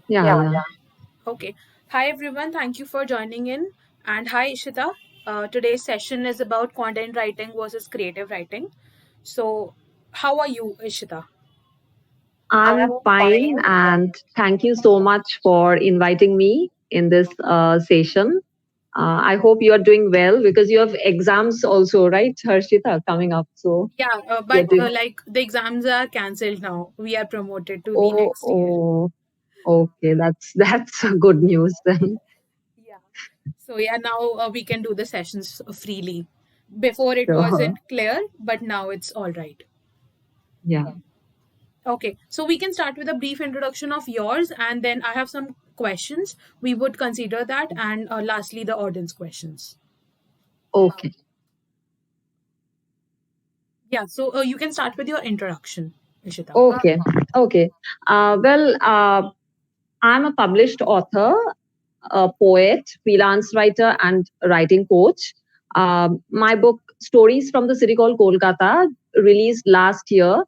Yeah. Okay. Hi, everyone. Thank you for joining in. And hi, Ishita. Today's session is about content writing versus creative writing. So, how are you, Ishita? I'm fine, and thank you so much for inviting me in this session. I hope you are doing well because you have exams also, right, Harshita, coming up. So Yeah, you're but doing. like the exams are cancelled now. We are promoted to the Oh, next year. oh, okay. That's good news then. Yeah. So, yeah, now we can do the sessions freely. Before it Sure. wasn't clear, but now it's all right. Yeah. Okay, so we can start with a brief introduction of yours, and then I have some questions. We would consider that, and lastly, the audience questions. Okay. Yeah, so you can start with your introduction, Ishita. Okay. Okay. I'm a published author, a poet, freelance writer, and writing coach. My book, Stories from the City Called Kolkata, released last year.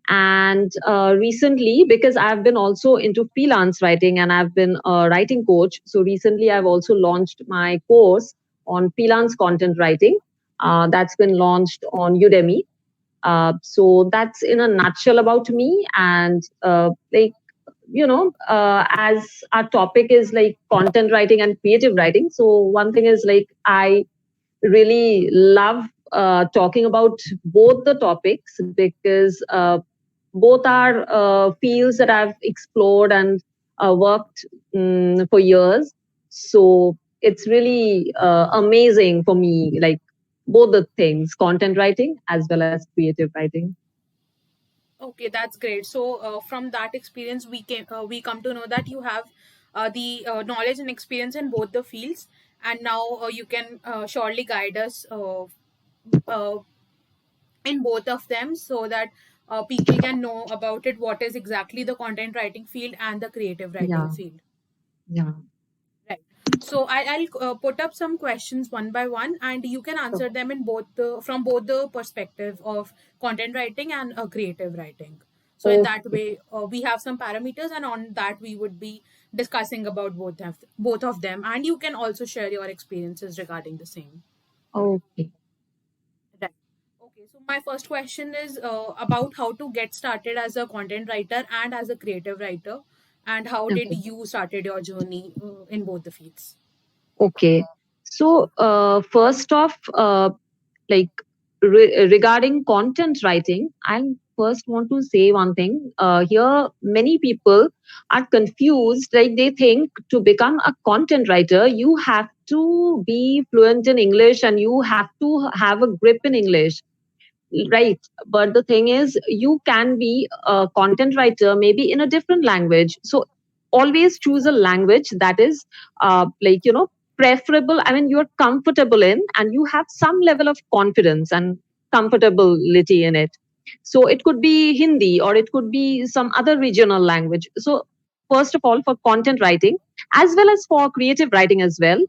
And recently, because I've been also into freelance writing and I've been a writing coach, so recently I've also launched my course on freelance content writing. That's been launched on Udemy. So that's in a nutshell about me. And as our topic is like content writing and creative writing, so one thing is like I really love talking about both the topics because both are fields that I've explored and worked for years. So it's really amazing for me, like both the things, content writing as well as creative writing. Okay, that's great. So from that experience, we come to know that you have the knowledge and experience in both the fields, and now you can surely guide us uh, in both of them so that people can know about it. What is exactly the content writing field and the creative writing Yeah, field? yeah. Right. So I'll put up some questions one by one, and you can So, answer them in both the from both the perspective of content writing and creative writing. So in that okay, way, we have some parameters, and on that we would be discussing about both of them, and you can also share your experiences regarding the same. okay, Right. Okay. So my first question is about how to get started as a content writer and as a creative writer, and how did okay. you started your journey in both the fields? Okay. So, first off, like regarding content writing, I first want to say one thing. Here, many people are confused. Like they think to become a content writer, you have to be fluent in English and you have to have a grip in English. Right. But the thing is, you can be a content writer maybe in a different language. So always choose a language that is preferable. I mean, you're comfortable in and you have some level of confidence and comfortability in it. So it could be Hindi or it could be some other regional language. So first of all, for content writing, as well as for creative writing as well,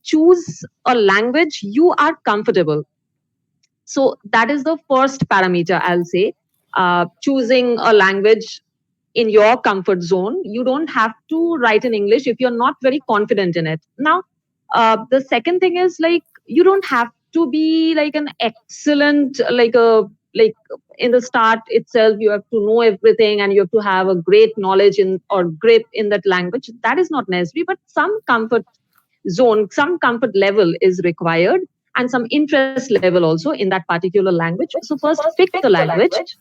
choose a language you are comfortable. So that is the first parameter, I'll say. Choosing a language in your comfort zone. You don't have to write in English if you're not very confident in it. Now, the second thing is like you don't have to be like an excellent like in the start itself you have to know everything and you have to have a great knowledge in or grip in that language. That is not necessary, but some comfort zone, some comfort level is required and some interest level also in that particular language. So first pick the language.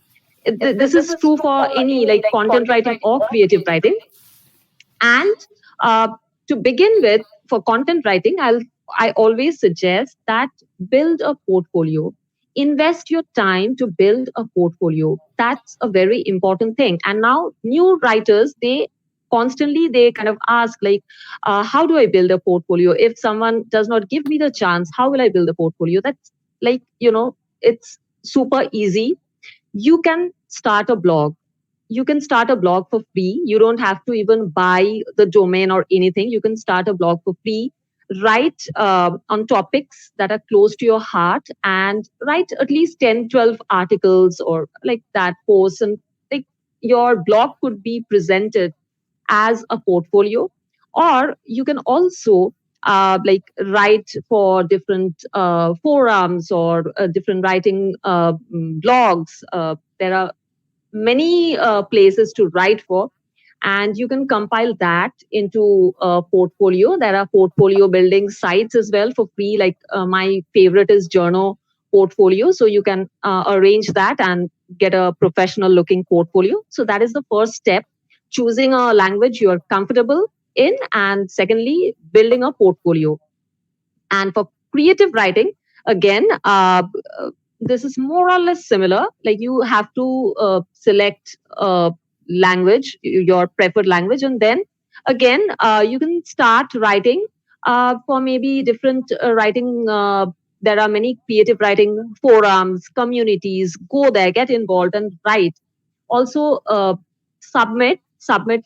This is true for any like content writing or creative writing. And uh, to begin with, for content writing, I always suggest that build a portfolio. Invest your time to build a portfolio. That's a very important thing. And now new writers, they kind of ask like, how do I build a portfolio? If someone does not give me the chance, how will I build a portfolio? That's like, it's super easy. You can start a blog. You can start a blog for free. You don't have to even buy the domain or anything. You can start a blog for free. Write on topics that are close to your heart and write at least 10, 12 articles or like that posts. And like your blog could be presented as a portfolio, or you can also like write for different forums or different writing blogs. There are many places to write for, and you can compile that into a portfolio. There are portfolio building sites as well for free. Like my favorite is Journo Portfolio. So you can arrange that and get a professional looking portfolio. So that is the first step, choosing a language you are comfortable in, and secondly, building a portfolio. And for creative writing, again, this is more or less similar. Like you have to select a language, your preferred language, and then again, you can start writing for maybe different writing. There are many creative writing forums, communities. Go there, get involved, and write. Also, submit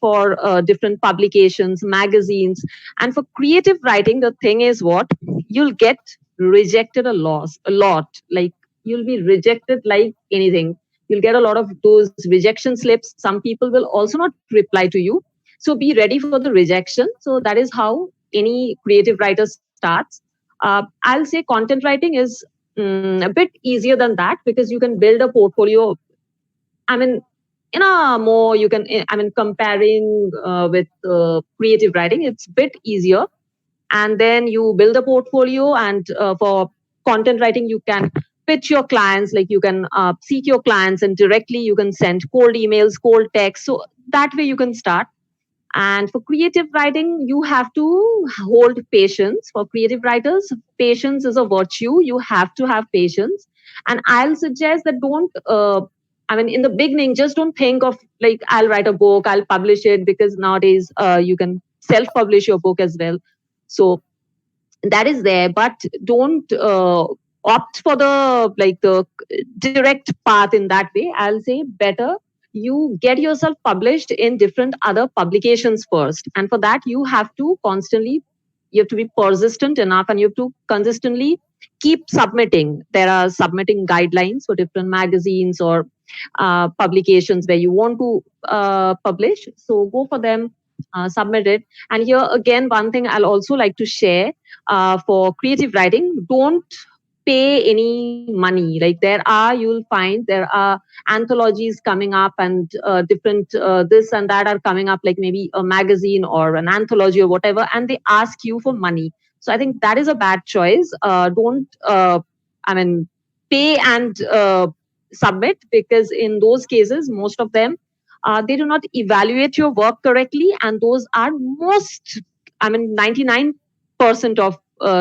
for different publications, magazines. And for creative writing, the thing is what, you'll get rejected a lot. Like you'll be rejected like anything. You'll get a lot of those rejection slips. Some people will also not reply to you. So be ready for the rejection. So that is how any creative writer starts. I'll say content writing is a bit easier than that, because you can build a portfolio. I mean, in a more, you can, I mean, comparing with creative writing, it's a bit easier. And then you build a portfolio, and for content writing, you can pitch your clients. Like you can seek your clients, and directly you can send cold emails, cold text. So that way you can start. And for creative writing, you have to hold patience. For creative writers, patience is a virtue. You have to have patience. And I'll suggest that don't, I mean, in the beginning, just don't think of like, I'll write a book, I'll publish it, because nowadays you can self publish your book as well. So that is there, but don't opt for the like the direct path in that way. I'll say better you get yourself published in different other publications first, and for that you have to constantly, you have to be persistent enough, and you have to consistently keep submitting. There are submitting guidelines for different magazines or publications where you want to publish, so go for them, submit it. And here again, one thing I'll also like to share, for creative writing, don't pay any money. Like there are, you'll find there are anthologies coming up, and different this and that are coming up, like maybe a magazine or an anthology or whatever, and they ask you for money. So I think that is a bad choice. Don't I mean, pay and submit, because in those cases, most of them, they do not evaluate your work correctly, and those are most, I mean, 99% of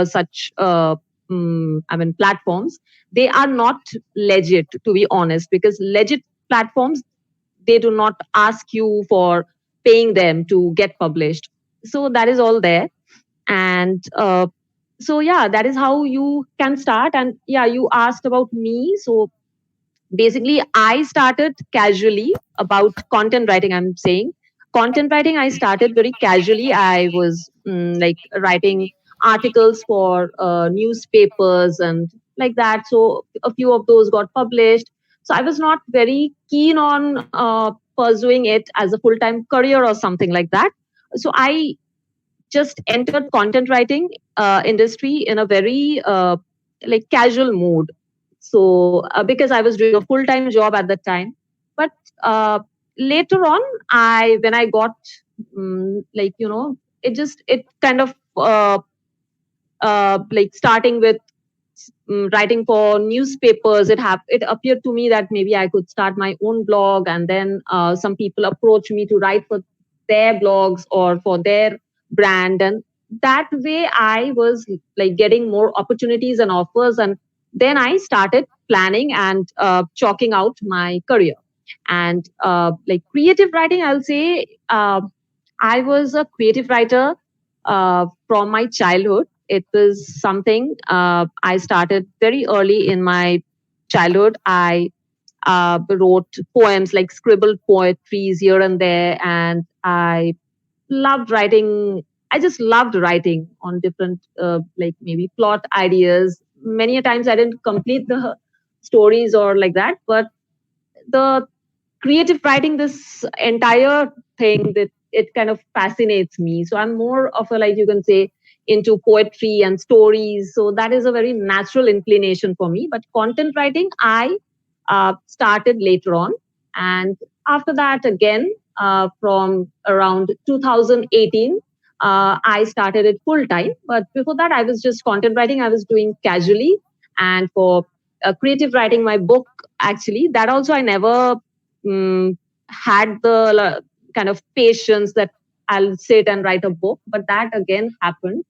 such I mean, platforms, they are not legit, to be honest, because legit platforms, they do not ask you for paying them to get published. So that is all there. And so yeah, that is how you can start. And yeah, you asked about me. So basically, I started casually about content writing. I'm saying content writing, I started very casually. I was like writing articles for newspapers and like that. So a few of those got published. So I was not very keen on pursuing it as a full time career or something like that. So I just entered content writing industry in a very like casual mood. So because I was doing a full time job at that time, but uh, later on, I when I got like, you know, it kind of like starting with writing for newspapers, it appeared to me that maybe I could start my own blog. And then some people approached me to write for their blogs or for their brand, and that way I was like getting more opportunities and offers. And then I started planning and chalking out my career. And like creative writing, I'll say I was a creative writer from my childhood. It was something I started very early in my childhood. I wrote poems, like scribbled poetries here and there, and I loved writing. I just loved writing on different, like maybe plot ideas. Many a times I didn't complete the stories or like that, but the creative writing, this entire thing, that it kind of fascinates me. So I'm more of a, like you can say, into poetry and stories. So that is a very natural inclination for me. But content writing, I started later on. And after that, again, from around 2018, I started it full time. But before that, I was just content writing. I was doing casually. And for creative writing, my book, actually, that also I never had the kind of patience that I'll sit and write a book. But that again happened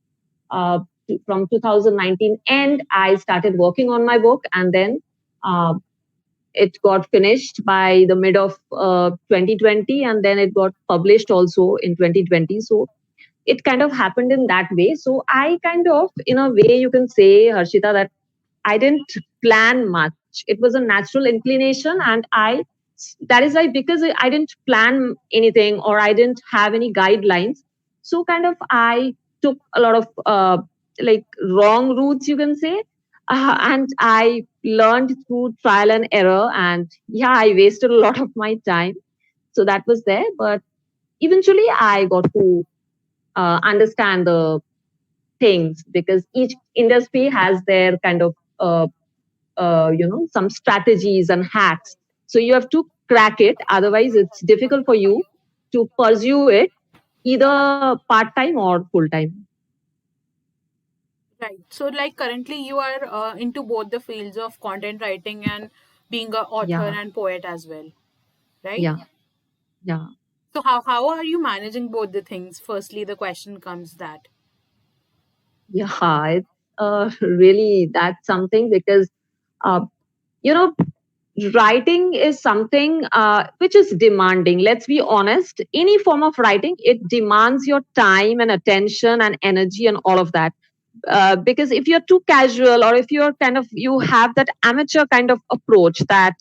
uh, from 2019, and I started working on my book, and then uh, it got finished by the mid of 2020, and then it got published also in 2020. So it kind of happened in that way. So I kind of, in a way, you can say, Harshita, that I didn't plan much. It was a natural inclination, and that is why, because I didn't plan anything or I didn't have any guidelines. So kind of I took a lot of like wrong routes, you can say, and I learned through trial and error. And yeah, I wasted a lot of my time. So that was there, but eventually I got to understand the things, because each industry has their kind of some strategies and hacks. So you have to crack it, otherwise it's difficult for you to pursue it either part time or full time. Right. So, like currently, you are into both the fields of content writing and being an author Yeah, and poet as well, right? yeah, yeah, So, how are you managing both the things? Firstly, the question comes that. yeah. It's really, that's something, because uh, you know writing is something which is demanding. Let's be honest, any form of writing, it demands your time and attention and energy and all of that. Because if you're too casual, or if you're kind of, you have that amateur kind of approach that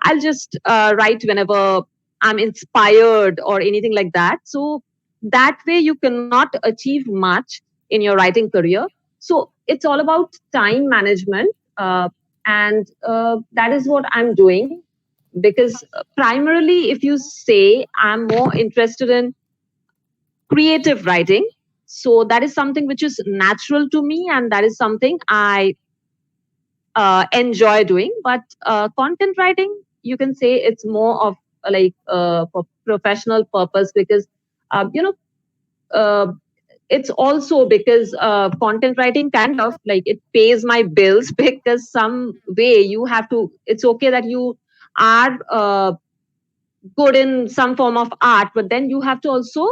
I'll just write whenever I'm inspired or anything like that. So that way you cannot achieve much in your writing career. So it's all about time management. And that is what I'm doing, because primarily, if you say, I'm more interested in creative writing. So that is something which is natural to me, and that is something I enjoy doing. But content writing, you can say, it's more of for professional purpose, because you know uh, it's also because content writing kind of like it pays my bills because some way you have to, it's okay that you are good in some form of art, but then you have to also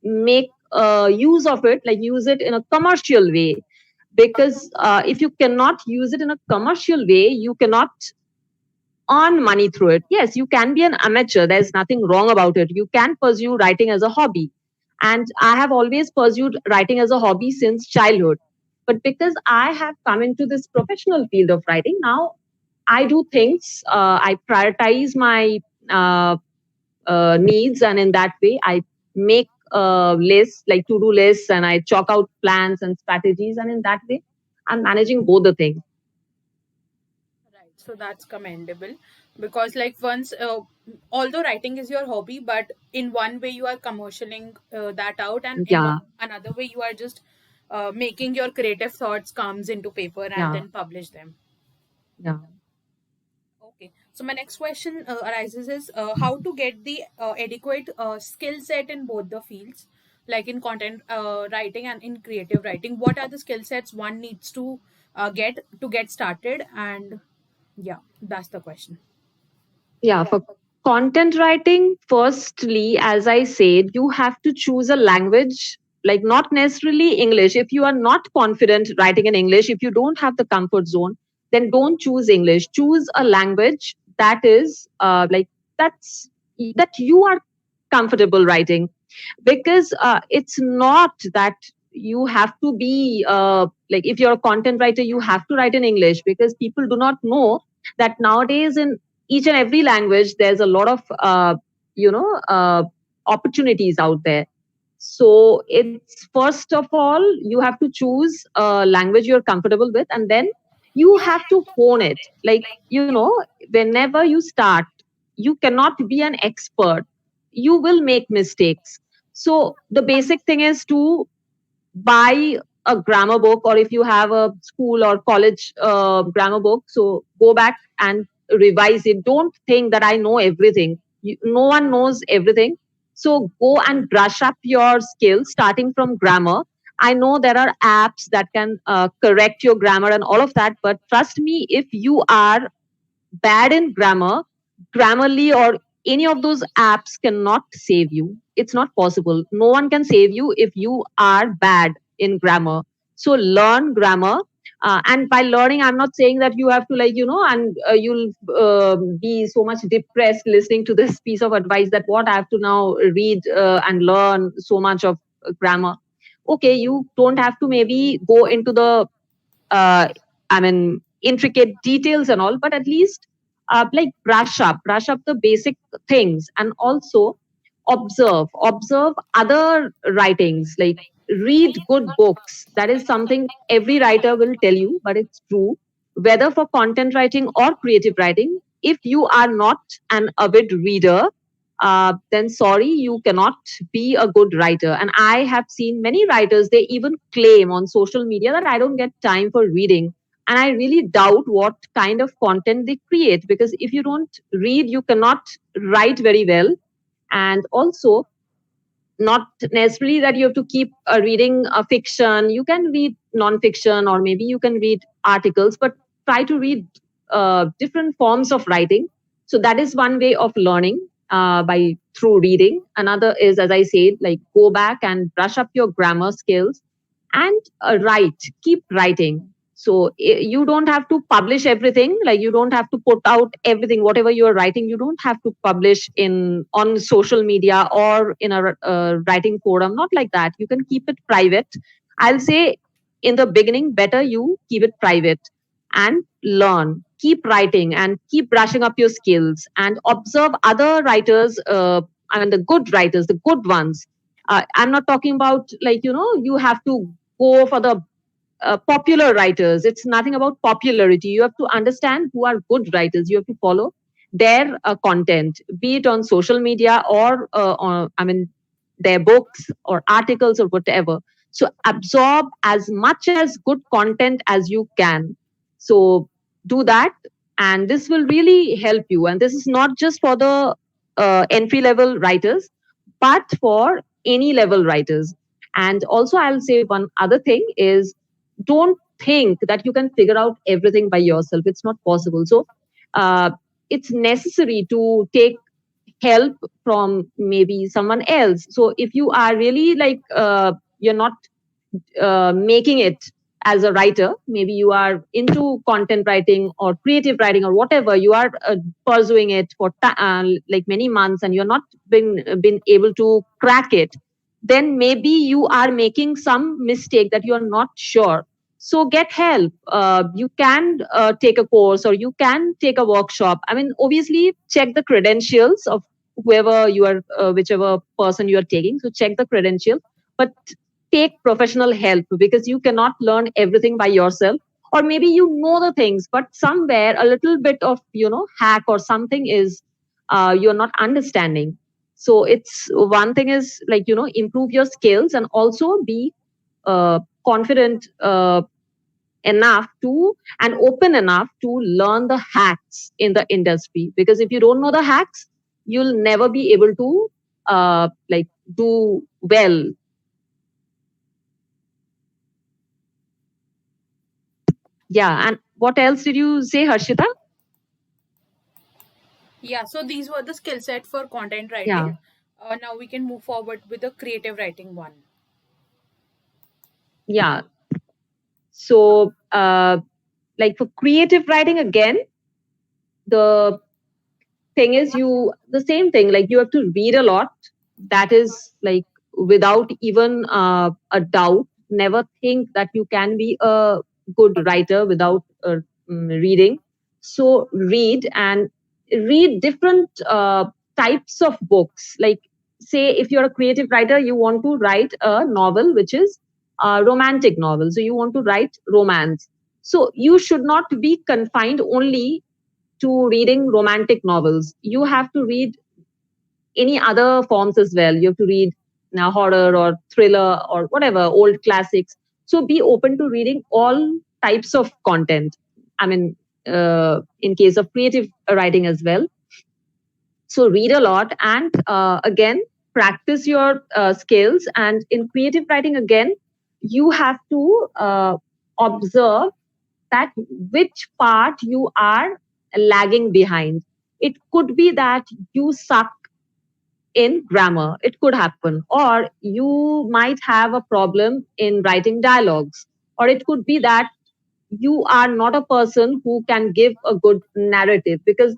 make use of it, like use it in a commercial way. Because if you cannot use it in a commercial way, you cannot earn money through it. Yes, you can be an amateur, there's nothing wrong about it. You can pursue writing as a hobby, and I have always pursued writing as a hobby since childhood. But because I have come into this professional field of writing now, I do things, I prioritize my uh, needs, and in that way I make lists, like to do lists, and I chalk out plans and strategies, and in that way I'm managing both the things. Right. So that's commendable because, like, once, although writing is your hobby, but in one way you are commercialing that out, and in Yeah, another way you are just making your creative thoughts comes into paper and yeah, then publish them. yeah. Okay. So my next question arises is how to get the adequate skill set in both the fields, like in content writing and in creative writing. What are the skill sets one needs to get started? And yeah, that's the question. Yeah, for content writing, firstly, as I said, you have to choose a language, like not necessarily English. If you are not confident writing in English, if you don't have the comfort zone, then don't choose English. Choose a language that is that you are comfortable writing, because it's not that you have to be like, if you're a content writer, you have to write in English, because people do not know that nowadays in each and every language there's a lot of you know uh, opportunities out there. So it's, first of all, you have to choose a language you're comfortable with, and then you have to hone it. Like, whenever you start, you cannot be an expert. You will make mistakes. So the basic thing is to buy a grammar book, or if you have a school or college grammar book, so go back and revise it. Don't think that I know everything. No one knows everything. So go and brush up your skills starting from grammar. I know there are apps that can correct your grammar and all of that, but trust me, if you are bad in grammar, Grammarly or any of those apps cannot save you. It's not possible. No one can save you if you are bad in grammar. So learn grammar. And by learning, I'm not saying that you have to, like, and you'll be so much depressed listening to this piece of advice that what I have to now read and learn so much of grammar. Okay, you don't have to maybe go into the uh, I mean, intricate details and all, but at least like brush up the basic things, and also observe other writings, like read good books. That is something every writer will tell you, but it's true. Whether for content writing or creative writing, if you are not an avid reader, then sorry, you cannot be a good writer. And I have seen many writers, they even claim on social media that I don't get time for reading. And I really doubt what kind of content they create, because if you don't read, you cannot write very well. And also, not necessarily that you have to keep reading fiction. You can read non-fiction, or maybe you can read articles, but try to read different forms of writing. So that is one way of learning by through reading. Another is, as I said, like go back and brush up your grammar skills and write. Keep writing. So you don't have to publish everything. Like you don't have to put out everything, whatever you are writing. You don't have to publish in on social media or in a writing forum. Not like that. You can keep it private. I'll say in the beginning, better you keep it private and learn. Keep writing and keep brushing up your skills and observe other writers. I mean, the good writers, the good ones. I'm not talking about, like, you have to go for the popular writers. It's nothing about popularity. You have to understand who are good writers. You have to follow their content, be it on social media or I mean, their books or articles or whatever. So absorb as much as good content as you can. So do that, and this will really help you. And this is not just for the entry level writers, but for any level writers. And also, I'll say one other thing is, don't think that you can figure out everything by yourself. It's not possible. So uh, it's necessary to take help from maybe someone else. So if you are really like you're not making it as a writer, maybe you are into content writing or creative writing or whatever, you are pursuing it for like many months, and you're not been able to crack it, then maybe you are making some mistake that you are not sure. So get help. You can take a course, or you can take a workshop. I mean, obviously check the credentials of whoever you are, whichever person you are taking. So check the credential, but take professional help, because you cannot learn everything by yourself. Or maybe you know the things, but somewhere a little bit of hack or something is you're not understanding. So it's one thing is, like, improve your skills, and also be confident enough to, and open enough to learn the hacks in the industry, because if you don't know the hacks, you'll never be able to like do well. Yeah. And what else did you say, Harshita? Yeah, so these were the skill set for content Yeah. writing. Now we can move forward with the creative writing one. Yeah. So, like for creative writing, again, the thing is, the same thing, like you have to read a lot. That is like, without even a doubt, never think that you can be a good writer without reading. So read, and read different types of books. Like, say if you're a creative writer, you want to write a novel which is a romantic novel, so you want to write romance. So you should not be confined only to reading romantic novels. You have to read any other forms as well. You have to read horror or thriller or whatever, old classics. So be open to reading all types of content. I mean, in case of creative writing as well. So read a lot and again, practice your skills. And in creative writing, again, you have to observe that which part you are lagging behind. It could be that you suck in grammar. It could happen. Or you might have a problem in writing dialogues. Or it could be that you are not a person who can give a good narrative, because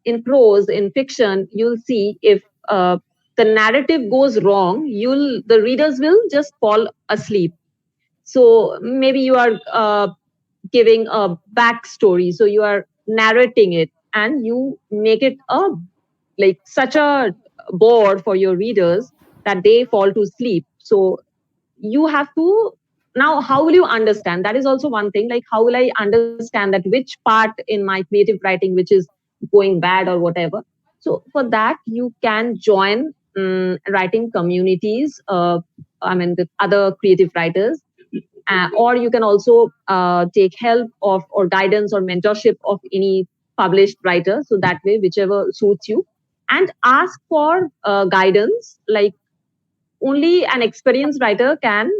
in prose, in fiction, you'll see if the narrative goes wrong, the readers will just fall asleep. So maybe you are giving a backstory, so you are narrating it and you make it a like such a bore for your readers that they fall to sleep. So you have to, now how will you understand? That is also one thing, like how will I understand that which part in my creative writing which is going bad or whatever. So for that you can join writing communities, I mean with other creative writers, or you can also take help of or guidance or mentorship of any published writer. So that way, whichever suits you, and ask for guidance. Like only an experienced writer can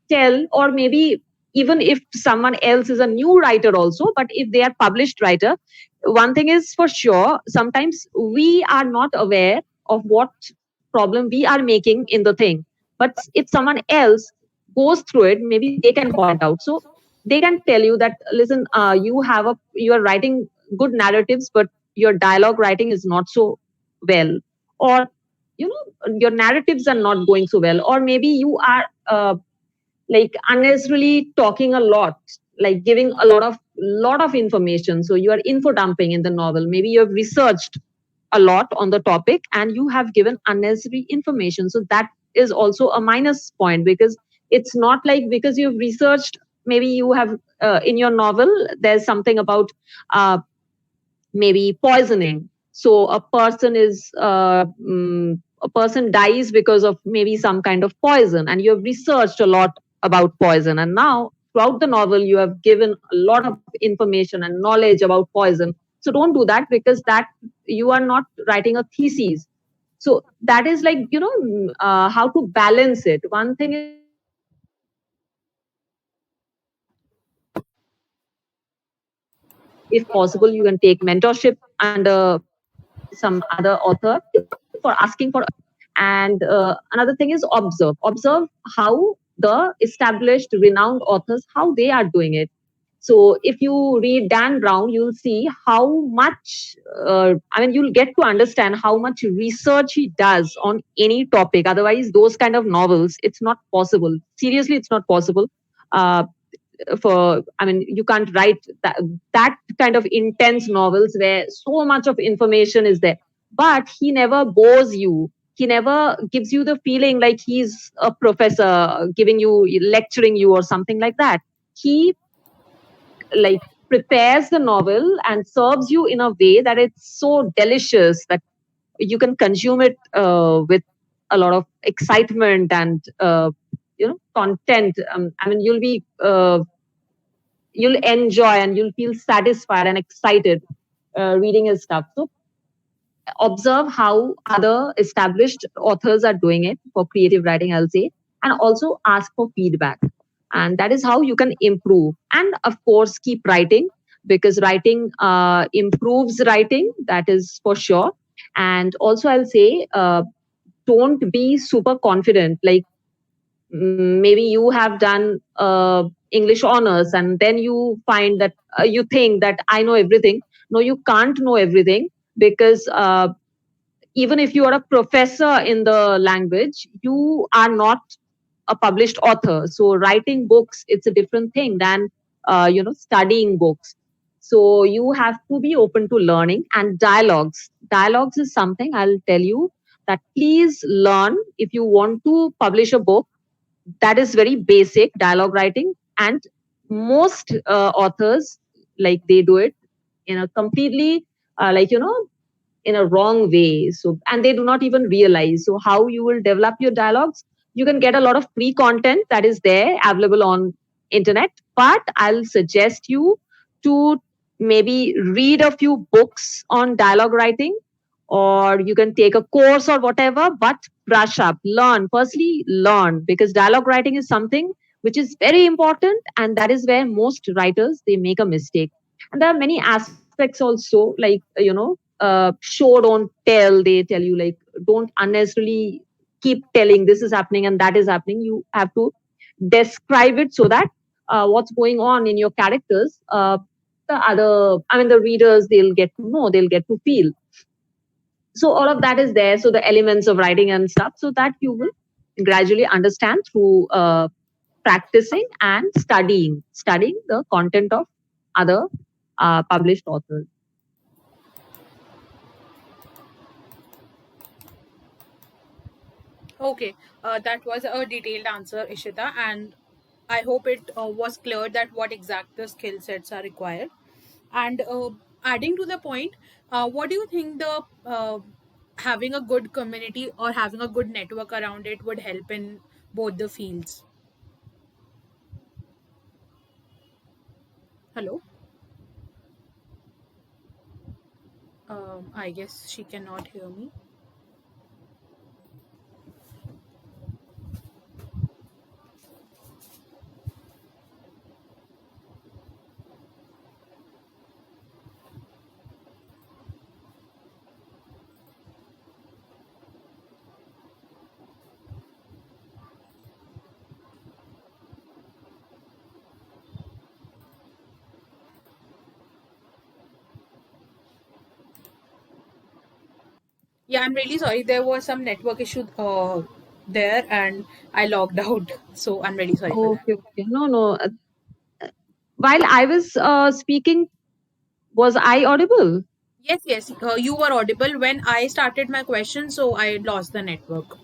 tell, or maybe even if someone else is a new writer also, but if they are published writer, one thing is for sure, sometimes we are not aware of what problem we are making in the thing. But if someone else goes through it, maybe they can point out. So they can tell you that, listen, you are writing good narratives, but your dialogue writing is not so well, or your narratives are not going so well, or maybe you are like unnecessarily talking a lot, like giving a lot of information. So you are info dumping in the novel. Maybe you have researched a lot on the topic and you have given unnecessary information. So that is also a minus point, because it's not like because you've researched, maybe you have in your novel there's something about maybe poisoning. So a person dies because of maybe some kind of poison, and you have researched a lot about poison, and now throughout the novel you have given a lot of information and knowledge about poison. So don't do that, because that you are not writing a thesis. So that is like, how to balance it. One thing is you can take if possible, you can take mentorship under some other author for asking for. And another thing is observe how the established renowned authors, how they are doing it. So if you read Dan Brown, you'll see how much you'll get to understand how much research he does on any topic. Otherwise those kind of novels, it's not possible. Seriously, it's not possible. uh, you can't write that kind of intense novels where so much of information is there. But he never bores you. He never gives you the feeling like he's a professor giving you, lecturing you or something like that. He like prepares the novel and serves you in a way that it's so delicious that you can consume it with a lot of excitement and content. You'll enjoy and you'll feel satisfied and excited reading his stuff. So observe how other established authors are doing it for creative writing, I'll say, and also ask for feedback. And that is how you can improve. And of course, keep writing, because writing improves writing, that is for sure. And also, I'll say, don't be super confident. Like maybe you have done English honors, and then you find that you think that I know everything. No, you can't know everything, because even if you are a professor in the language, you are not a published author. So writing books, it's a different thing than studying books. So you have to be open to learning. And dialogues is something I'll tell you that please learn if you want to publish a book. That is very basic dialogue writing, and most authors, like they do it in a completely like in a wrong way. So, and they do not even realize. So, how you will develop your dialogues? You can get a lot of free content that is there available on internet, but I'll suggest you to maybe read a few books on dialogue writing, or you can take a course or whatever, but brush up, learn. Firstly, learn, because dialogue writing is something which is very important, and that is where most writers they make a mistake. And there are many aspects also, like show don't tell. They tell you like don't unnecessarily keep telling this is happening and that is happening. You have to describe it so that what's going on in your characters, the readers, they'll get to know, they'll get to feel. So all of that is there, so the elements of writing and stuff, so that you will gradually understand through practicing and studying the content of other published authors. Okay, that was a detailed answer, Ishita, and I hope it was clear that what exact the skill sets are required. And adding to the point, what do you think the having a good community or having a good network around it would help in both the fields? Hello? I guess she cannot hear me. Yeah, I'm really sorry. There was some network issue there, and I logged out. So I'm really sorry for that. Okay, okay. No, no. While I was speaking, was I audible? Yes, yes. You were audible when I started my question, so I lost the network.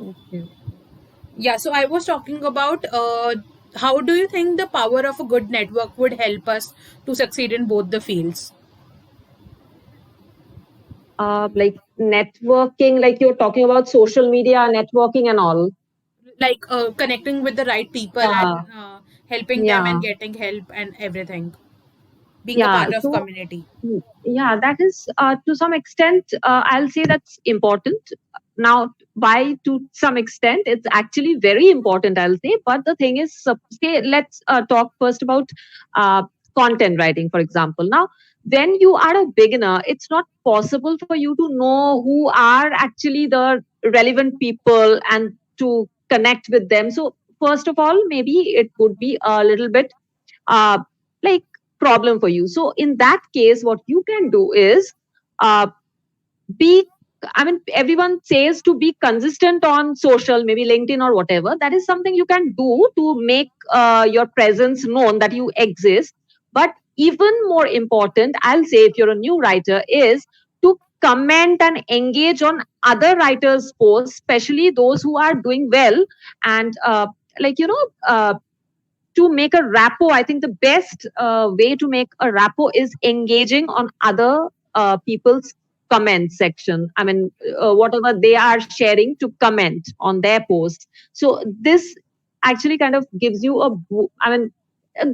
Okay. Yeah, so I was talking about how do you think the power of a good network would help us to succeed in both the fields? Like networking, like you're talking about social media, networking, and all. Like connecting with the right people Yeah, and helping them and yeah, getting help and everything, being a yeah. part of So, community. yeah, that is to some extent, I'll say that's important. Now, why to some extent, it's actually very important, I'll say. But the thing is, say, let's talk first about uh, content writing, for example. Now, when you are a beginner, it's not possible for you to know who are actually the relevant people and to connect with them. So, first of all, maybe it would be a little bit uh, like problem for you. So in that case, what you can do is uh, be I mean, everyone says to be consistent on social, maybe LinkedIn or whatever. That is something you can do to make your presence known that you exist. But even more important, I'll say, if you're a new writer, is to comment and engage on other writers' posts, especially those who are doing well. And like, to make a rapport, I think the best way to make a rapport is engaging on other people's comment section. I mean, whatever they are sharing, to comment on their posts. So this actually kind of gives you a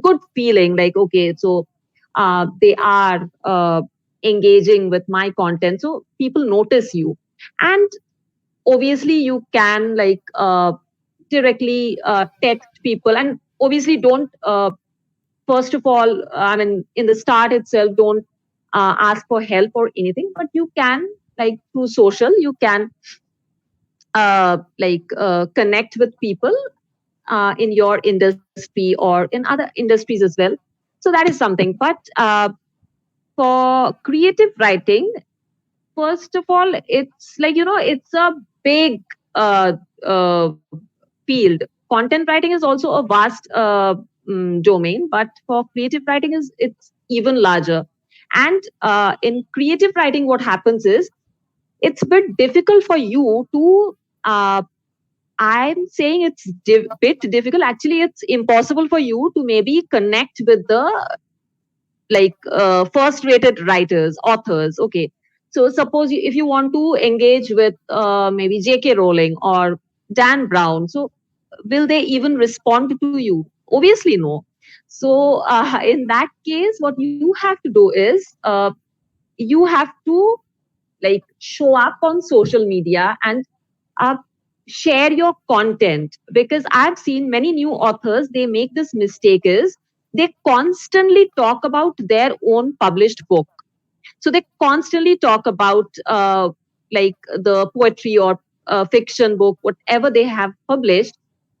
good feeling, like, okay, so they are engaging with my content, so people notice you. And obviously you can like directly text people, and obviously don't first of all, I mean, in the start itself, don't ask for help or anything, but you can, like, through social, you can connect with people in your industry or in other industries as well. So that is something. But for creative writing, first of all, it's like, it's a big uh, uh, field. Content writing is also a vast domain, but for creative writing is it's even larger. And in creative writing, what happens is it's a bit difficult for you to uh, I'm saying it's bit difficult. Actually, it's impossible for you to maybe connect with the first rated writers, authors. Okay. So suppose if you want to engage with maybe J.K. Rowling or Dan Brown, so will they even respond to you? Obviously, no. So in that case, what you have to do is you have to like show up on social media and uh, share your content, because I've seen many new authors, they make this mistake is they constantly talk about their own published book. So they constantly talk about like the poetry or fiction book, whatever they have published,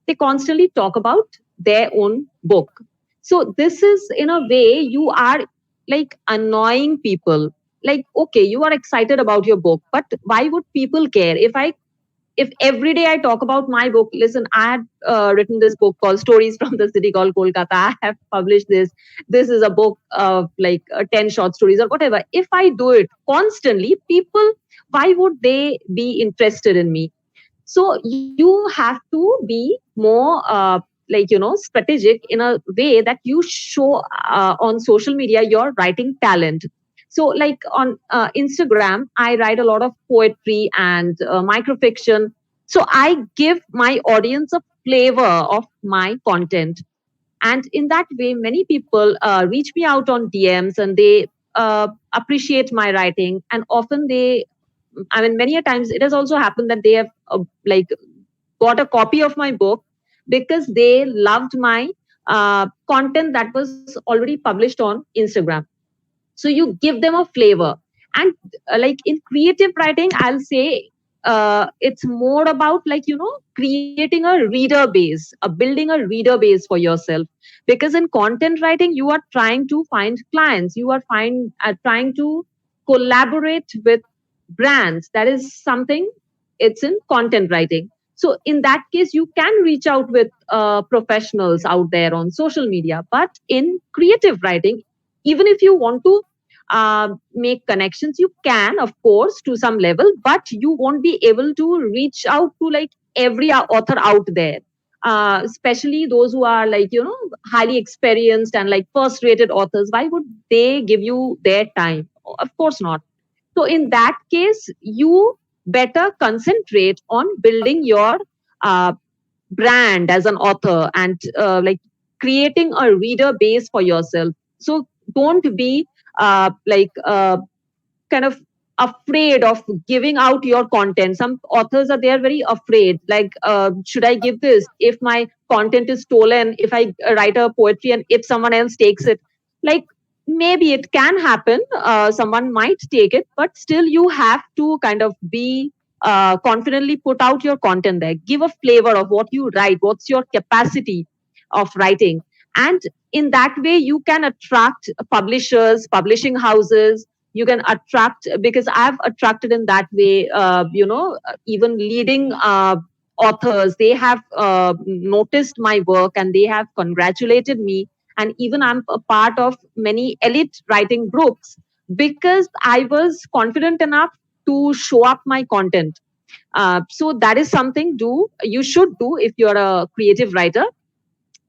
they constantly talk about their own book. So this is in a way you are like annoying people. Like, okay, you are excited about your book, but why would people care if every day I talk about my book? Listen, I had written this book called Stories from the City Called Kolkata. I have published this. This is a book of like 10 short stories or whatever. If I do it constantly, people, why would they be interested in me? So you have to be more like, strategic in a way that you show on social media your writing talent. So like on Instagram, I write a lot of poetry and microfiction. So I give my audience a flavor of my content. And in that way, many people reach me out on DMs and they appreciate my writing. And often they, I mean, many a times it has also happened that they have like got a copy of my book because they loved my content that was already published on Instagram. So you give them a flavor. And like in creative writing, I'll say it's more about like, creating a reader base, building a reader base for yourself. Because in content writing, you are trying to find clients, you are trying to collaborate with brands. That is something, it's in content writing. So in that case, you can reach out with professionals out there on social media. But in creative writing, even if you want to make connections, you can, of course, to some level, but you won't be able to reach out to like every author out there. Especially those who are like, highly experienced and like first rated authors. Why would they give you their time? Of course not. So in that case, you better concentrate on building your uh, brand as an author and like creating a reader base for yourself. So don't be like kind of afraid of giving out your content. Some authors are there very afraid, like should I give this if my content is stolen, if I write a poetry and if someone else takes it? Like, maybe it can happen, someone might take it, but still you have to kind of be confidently put out your content there, give a flavor of what you write, what's your capacity of writing. And in that way you can attract publishers, publishing houses. You can attract, because I've attracted in that way, even leading authors, they have noticed my work and they have congratulated me. And even I'm a part of many elite writing groups because I was confident enough to show up my content. So that is something do you should do if you're a creative writer.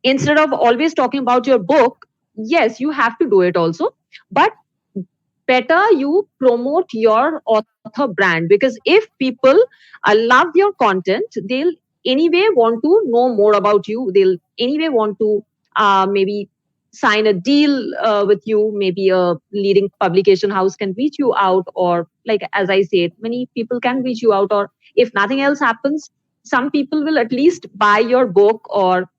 Instead of always talking about your book, yes, you have to do it also, but better you promote your author brand, because if people love your content, they'll anyway want to know more about you. They'll anyway want to maybe sign a deal with you. Maybe a leading publication house can reach you out, or like as I said, many people can reach you out, or if nothing else happens, some people will at least buy your book, or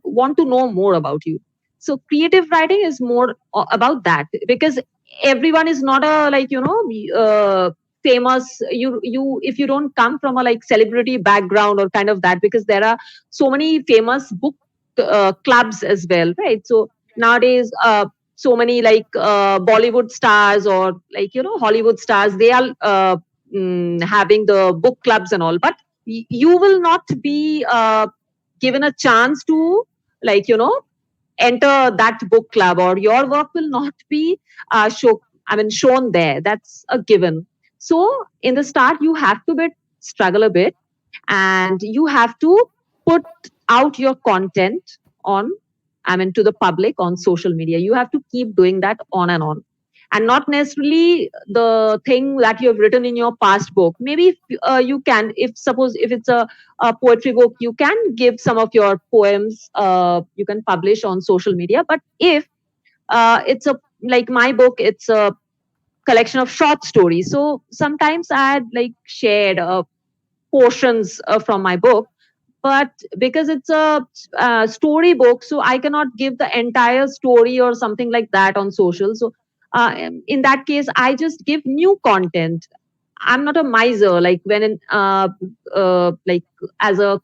want to know more about you. So creative writing is more about that, because everyone is not a like famous. You if you don't come from a like celebrity background or kind of that, because there are so many famous book clubs as well, right? So nowadays so many like Bollywood stars or like Hollywood stars, they are having the book clubs and all, but you will not be given a chance to like enter that book club, or your work will not be shown there. That's a given. So in the start you have to struggle a bit, and you have to put out your content on, to the public on social media. You have to keep doing that on and on. and not necessarily the thing that you have written in your past book. Maybe you can, if suppose if it's a poetry book, you can give some of your poems, you can publish on social media. But if it's a, like my book, it's a collection of short stories, so sometimes I had like shared portions from my book. But because it's a story book, so I cannot give the entire story or something like that on social. So in that case, I just give new content. I'm not a miser. Like when like as a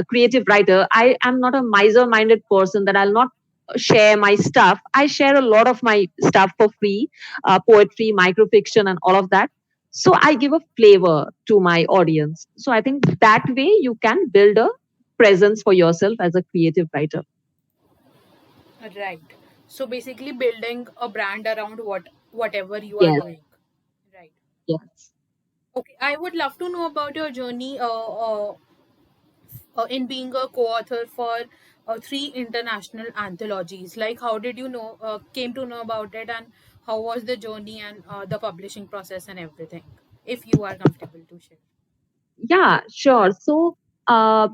creative writer, I am not a miser-minded person that I'll not share my stuff. I share a lot of my stuff for free, poetry, microfiction, and all of that. So I give a flavor to my audience. So I think that way you can build a presence for yourself as a creative writer. Right. So basically building a brand around whatever you are Yes, doing. Right. yes. Okay. I would love to know about your journey in being a co-author for three international anthologies. Like, how did you know came to know about it, and how was the journey and the publishing process and everything? If you are comfortable to share. Yeah, sure. So uh,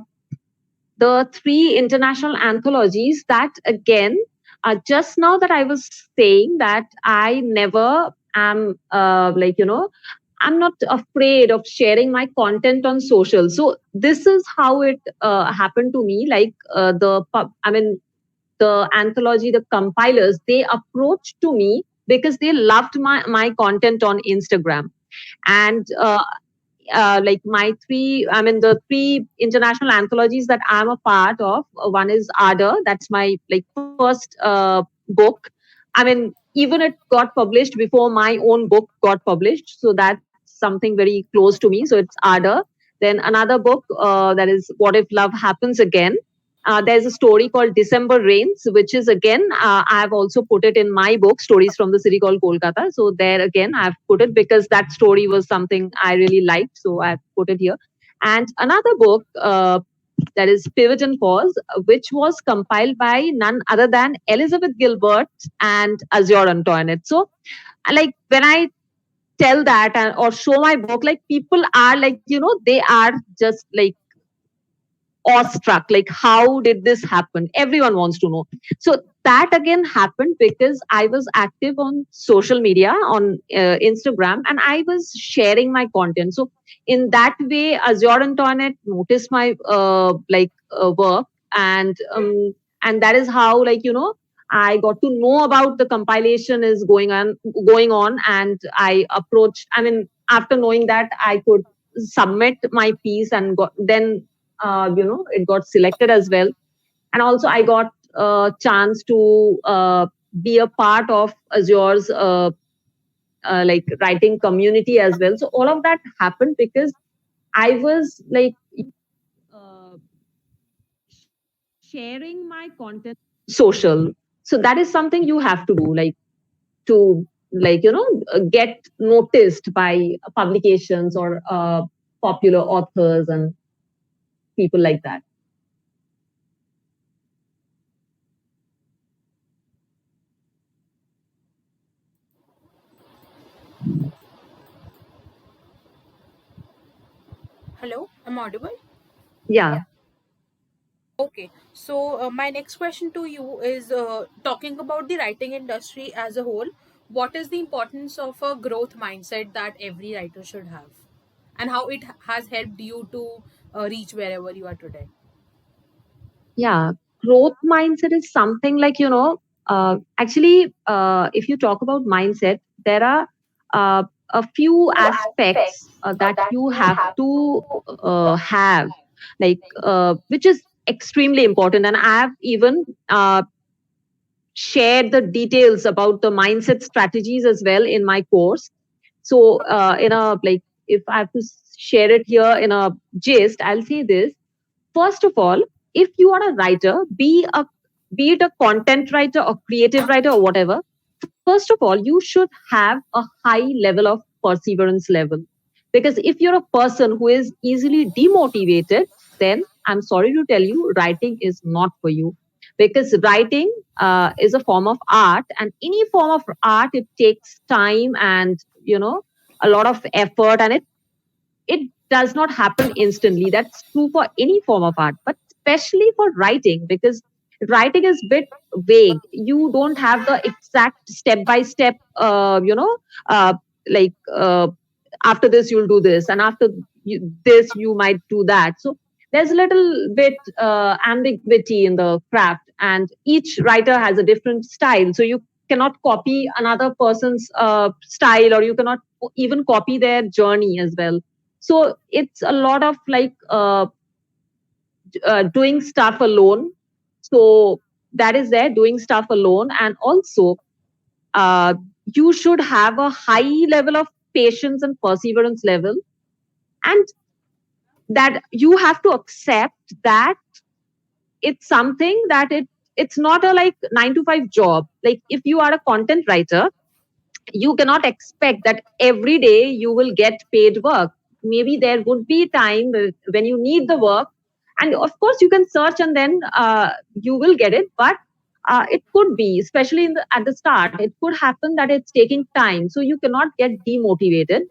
the three international anthologies, that again, just now that I was saying that I never am like, I'm not afraid of sharing my content on social. So this is how it happened to me. Like I mean, the anthology, the compilers, they approached to me because they loved my content on Instagram. And like my three, I mean, the three international anthologies that I'm a part of. One is Ardor. That's my like first book. I mean, even it got published before my own book got published. So that's something very close to me. So it's Ardor. Then another book that is What If Love Happens Again. There's a story called December Rains, which is again, I have also put it in my book, Stories from the City Called Kolkata. So there again, I've put it because that story was something I really liked. So I've put it here. And another book that is Pivot and Pause, which was compiled by none other than Elizabeth Gilbert and Azure Antoinette. So, like when I tell that or show my book, like people are like, they are just like awestruck, like how did this happen, everyone wants to know. So that again happened because I was active on social media on Instagram, and I was sharing my content. So in that way, Azure Antoinette noticed my work. And that is how, like, I got to know about the compilation is going on, and I approached, I mean, after knowing that, I could submit my piece and then it got selected as well. And also I got a chance to be a part of Azure's like writing community as well. So all of that happened because I was like uh, sharing my content social. So that is something you have to do, like to get noticed by publications or popular authors and people like that. Hello, I'm audible. Yeah. Okay, so my next question to you is talking about the writing industry as a whole. What is the importance of a growth mindset that every writer should have, and how it has helped you to reach wherever you are today? Yeah, growth mindset is something like, actually, if you talk about mindset, there are a few aspects that you have to have, like, which is extremely important. And I have even shared the details about the mindset strategies as well in my course. So, in a like, if I have to share it here in a gist, I'll say this. First of all, if you are a writer, be it a content writer or creative writer or whatever, first of all, you should have a high level of perseverance level. Because if you're a person who is easily demotivated, then I'm sorry to tell you, writing is not for you. because writing is a form of art, and any form of art, it takes time and, a lot of effort, and it does not happen instantly. That's true for any form of art, but especially for writing, because writing is bit vague. You don't have the exact step by step, like, after this you'll do this, and after this you might do that. So there's a little bit ambiguity in the craft, and each writer has a different style. So you cannot copy another person's style, or you cannot even copy their journey as well. So it's a lot of like doing stuff alone. So that is there, doing stuff alone. And also, uh, you should have a high level of patience and perseverance level. And that you have to accept that it's something that it's not a like 9 to 5 job. Like if you are a content writer, you cannot expect that every day you will get paid work. Maybe there would be time when you need the work, and of course you can search, and then you will get it. But it could be, especially at the start, it could happen that it's taking time, so you cannot get demotivated.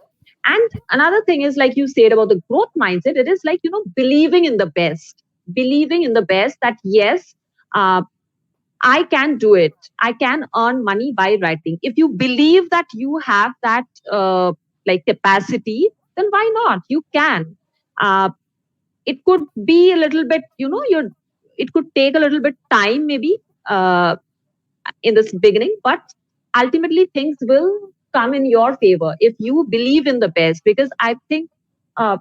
And another thing is, like you said about the growth mindset, it is like, believing in the best, believing in the best, that yes, uh, I can do it. I can earn money by writing. If you believe that you have that like capacity, then why not? You can. Uh, it could be a little bit, it could take a little bit time, maybe in this beginning, but ultimately things will come in your favor if you believe in the best. Because I think uh,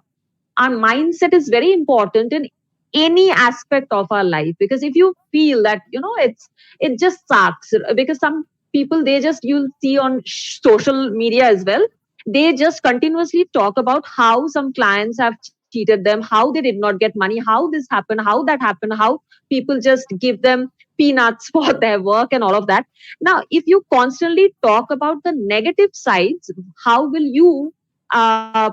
our mindset is very important in any aspect of our life. Because if you feel that it just sucks, because some people, they just, you'll see on social media as well, they just continuously talk about how some clients have cheated them, how they did not get money, how this happened, how that happened, how people just give them peanuts for their work and all of that. Now if you constantly talk about the negative sides, how will you uh,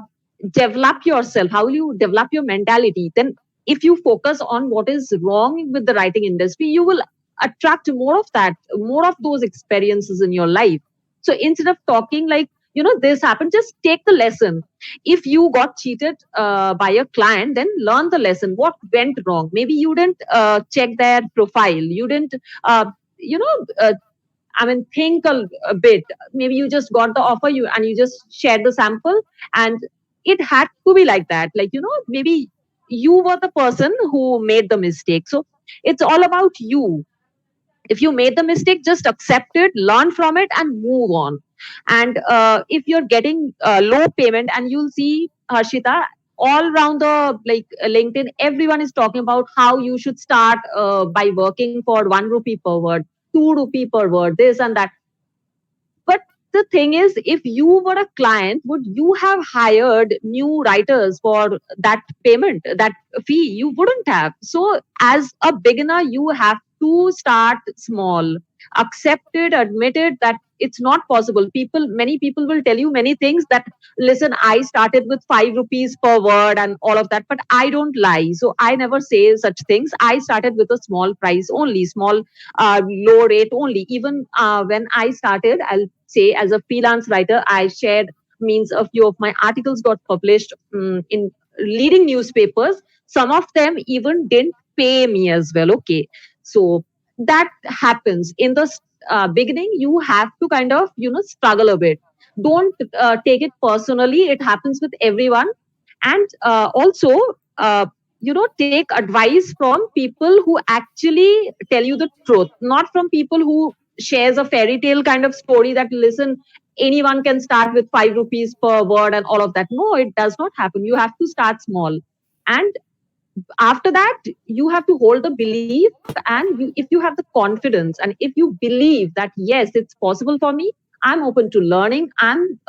develop yourself, how will you develop your mentality? Then if you focus on what is wrong with the writing industry, you will attract more of that, more of those experiences in your life. So instead of talking like, this happened, just take the lesson. If you got cheated by a client, then learn the lesson, what went wrong. Maybe you didn't check their profile, you didn't you know I mean, think a bit. Maybe you just got the offer, and you just shared the sample, and it had to be like that. Like, maybe you were the person who made the mistake. So it's all about you. If you made the mistake, just accept it, learn from it, and move on. And if you're getting low payment, and you'll see, Harshita, all around the like LinkedIn, everyone is talking about how you should start by working for 1 rupee per word, 2 rupee per word, this and that. But the thing is, if you were a client, would you have hired new writers for that payment, that fee? You wouldn't have. So, as a beginner, you have to start small, accept it, admit it that it's not possible. Many people will tell you many things that, listen, I started with 5 rupees per word and all of that, but I don't lie. So, I never say such things. I started with a small price only, small low rate only. Even when I started, I'll say, as a freelance writer, I shared, means a few of my articles got published in leading newspapers. Some of them even didn't pay me as well. Okay. So that happens in the beginning. You have to kind of, struggle a bit. Don't take it personally. It happens with everyone. And also, take advice from people who actually tell you the truth, not from people who shares a fairy tale kind of story that, listen, anyone can start with 5 rupees per word and all of that. No, it does not happen. You have to start small. And after that, you have to hold the belief, and if you have the confidence, and if you believe that, yes, it's possible for me, I'm open to learning, I'm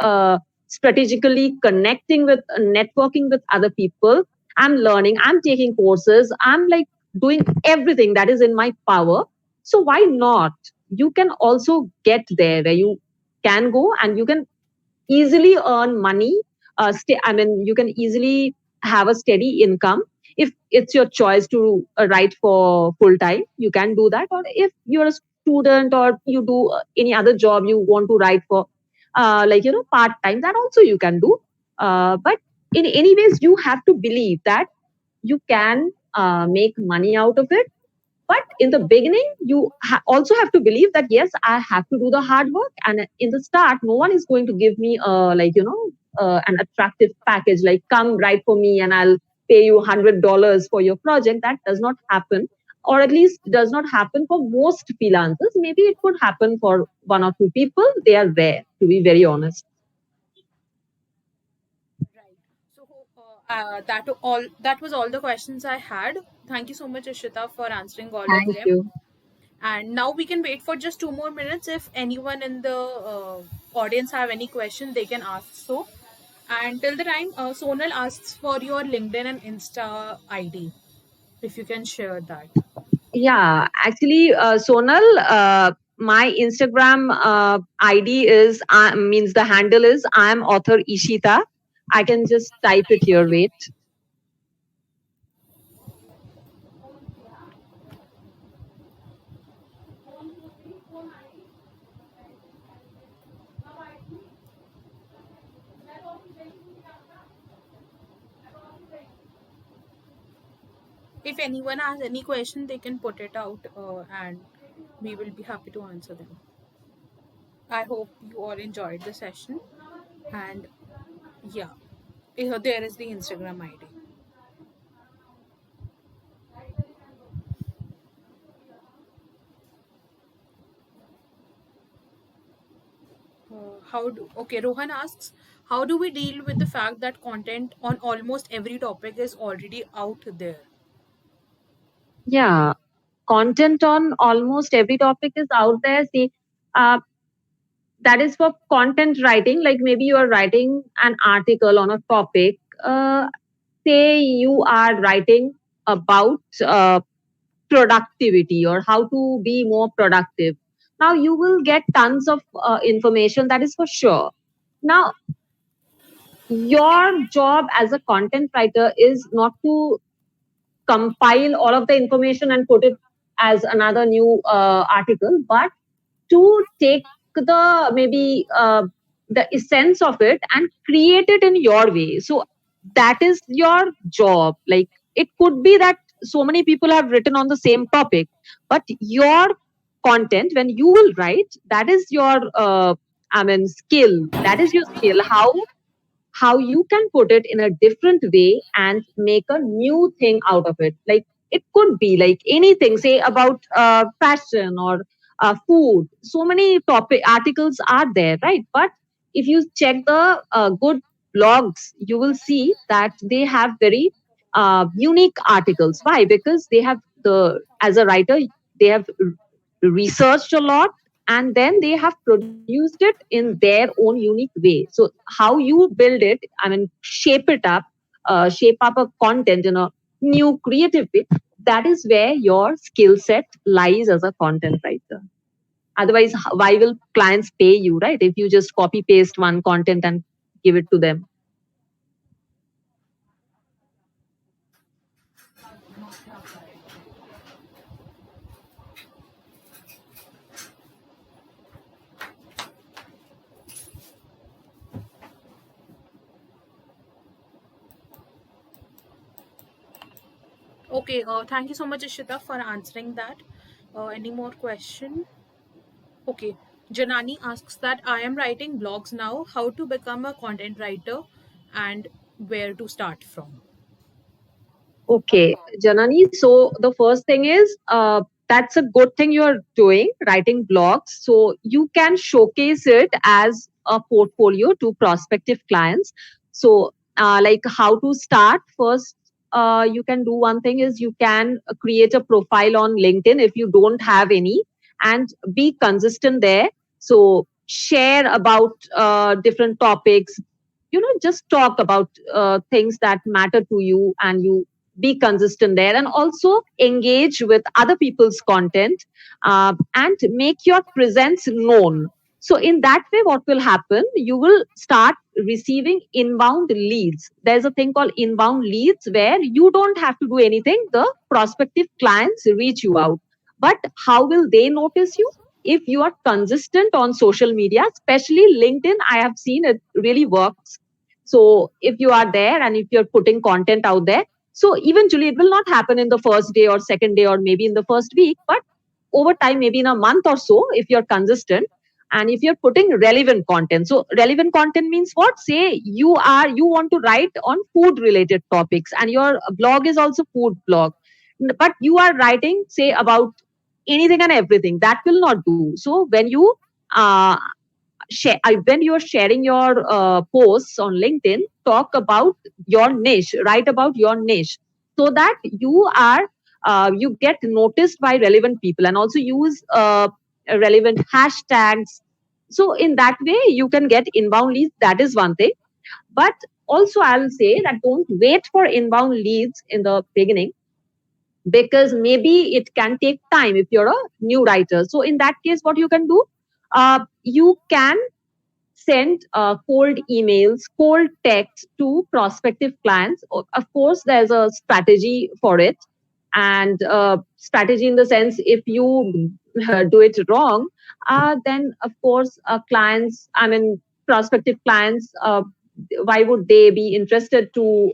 strategically connecting with, networking with other people, I'm learning, I'm taking courses, I'm like doing everything that is in my power. So why not? You can also get there where you can go, and you can easily earn money. You can easily have a steady income If it's your choice to write for full time, you can do that. Or if you're a student or you do any other job you want to write for, part time, that also you can do. But in any ways, you have to believe that you can make money out of it. But in the beginning, you also have to believe that yes, I have to do the hard work. And in the start, no one is going to give me an attractive package like come write for me and I'll pay you $100 for your project. That does not happen, or at least does not happen for most freelancers. Maybe it could happen for one or two people. They are rare, to be very honest. Right. So that was all the questions I had. Thank you so much, Ishita, for answering all of Thank them. you. And now we can wait for just 2 more minutes. If anyone in the audience have any question, they can ask. So, and till the time, Sonal asks for your LinkedIn and Insta ID, if you can share that. Yeah, actually, Sonal, my Instagram ID is means the handle is I am author Ishita. I can just type it here. Wait. If anyone has any question, they can put it out, and we will be happy to answer them. I hope you all enjoyed the session. And yeah, there is the Instagram ID. Okay, Rohan asks, how do we deal with the fact that content on almost every topic is already out there? Yeah, content on almost every topic is out there. See, uh, that is for content writing. Like maybe you are writing an article on a topic. Say you are writing about productivity or how to be more productive. Now you will get tons of information, that is for sure. Now your job as a content writer is not to compile all of the information and put it as another new article, but to take the maybe the essence of it and create it in your way. So that is your job. Like it could be that so many people have written on the same topic, but your content when you will write, that is your skill. That is your skill. How you can put it in a different way and make a new thing out of it. Like it could be like anything, say about fashion or food. So many topic articles are there, right? But if you check the good blogs, you will see that they have very unique articles. Why? Because they have the as a writer, they have researched a lot and then they have produced it in their own unique way. So how you build it, shape it up, shape up a content in a new creative way, that is where your skill set lies as a content writer. Otherwise, why will clients pay you, right? If you just copy paste one content and give it to them. Okay, thank you so much, Ishita, for answering that. Any more question? Okay, Janani asks that I am writing blogs now. How to become a content writer and where to start from? Okay, Janani. So the first thing is that's a good thing you're doing, writing blogs. So you can showcase it as a portfolio to prospective clients. So, like how to start first, you can do one thing is you can create a profile on LinkedIn if you don't have any, and be consistent there. So share about different topics. Just talk about things that matter to you, and you be consistent there, and also engage with other people's content and make your presence known. So in that way, what will happen? You will start receiving inbound leads. There's a thing called inbound leads where you don't have to do anything. The prospective clients reach you out. But how will they notice you? If you are consistent on social media, especially LinkedIn, I have seen it really works. So if you are there and if you're putting content out there, so eventually it will not happen in the first day or second day or maybe in the first week, but over time, maybe in a month or so, if you're consistent, and if you're putting relevant content. So relevant content means what? Say you want to write on food related topics and your blog is also food blog, but you are writing say about anything and everything, that will not do. So when you uh, when you are sharing your posts on LinkedIn, talk about your niche, write about your niche, so that you get noticed by relevant people, and also use relevant hashtags. So in that way, you can get inbound leads. That is one thing. But also, I'll say that don't wait for inbound leads in the beginning, because maybe it can take time if you're a new writer. So in that case, what you can do, you can send cold emails, cold texts to prospective clients. Of course, there's a strategy for it. And strategy in the sense, if you do it wrong, then of course, prospective clients, why would they be interested to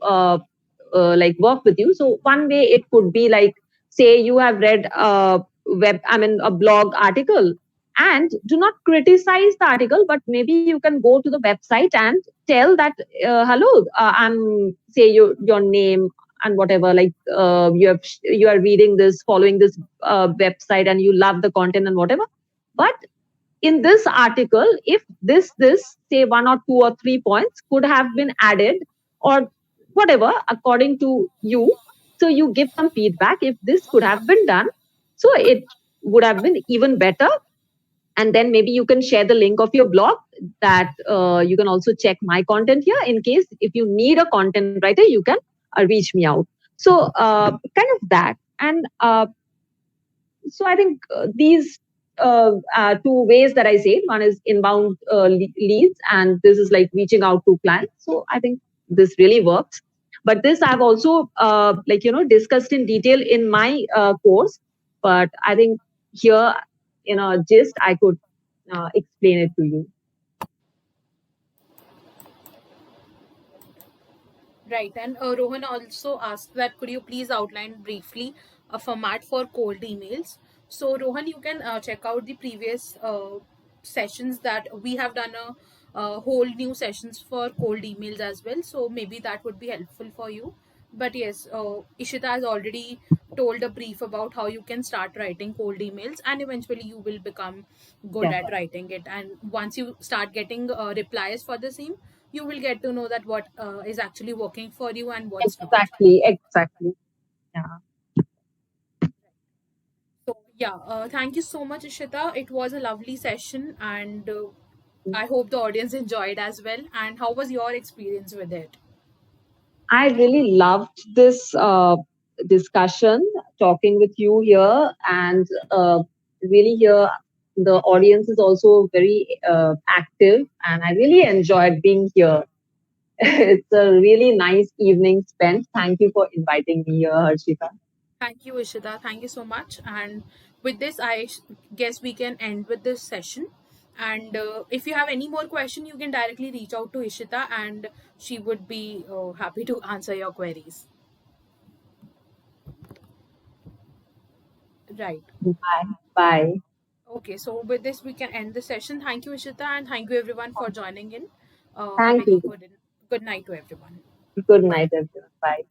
like work with you? So one way it could be like, say you have read a blog article, and do not criticize the article, but maybe you can go to the website and tell that hello, I'm say your name and whatever, like you are reading this, following this website, and you love the content and whatever. But in this article, if this say one or two or three points could have been added, or whatever, according to you, so you give some feedback if this could have been done, so it would have been even better. And then maybe you can share the link of your blog, that you can also check my content here, in case if you need a content writer, you can reach me out. So kind of that. And so I think these two ways that I say, one is inbound leads, and this is like reaching out to clients. So I think this really works. But this I've also discussed in detail in my course. But I think here, gist, I could explain it to you. Right. And Rohan also asked that could you please outline briefly a format for cold emails? So, Rohan, you can check out the previous sessions that we have done a whole new sessions for cold emails as well. So, maybe that would be helpful for you. But yes, Ishita has already told a brief about how you can start writing cold emails, and eventually you will become good at writing it. And once you start getting replies for the same, you will get to know that what is actually working for you and what's not. Exactly. Yeah. So yeah, thank you so much, Ishita. It was a lovely session, and I hope the audience enjoyed as well. And how was your experience with it? I really loved this discussion, talking with you here, and really here the audience is also very active, and I really enjoyed being here. It's a really nice evening spent. Thank you for inviting me here, Harshika. Thank you, Ishita. Thank you so much. And with this, guess we can end with this session. And if you have any more question, you can directly reach out to Ishita, and she would be happy to answer your queries. Right. Bye. Bye. Okay, so with this, we can end the session. Thank you, Ishita, and thank you everyone for joining in. A Thank very you. good night to everyone. Good night, everyone. Bye.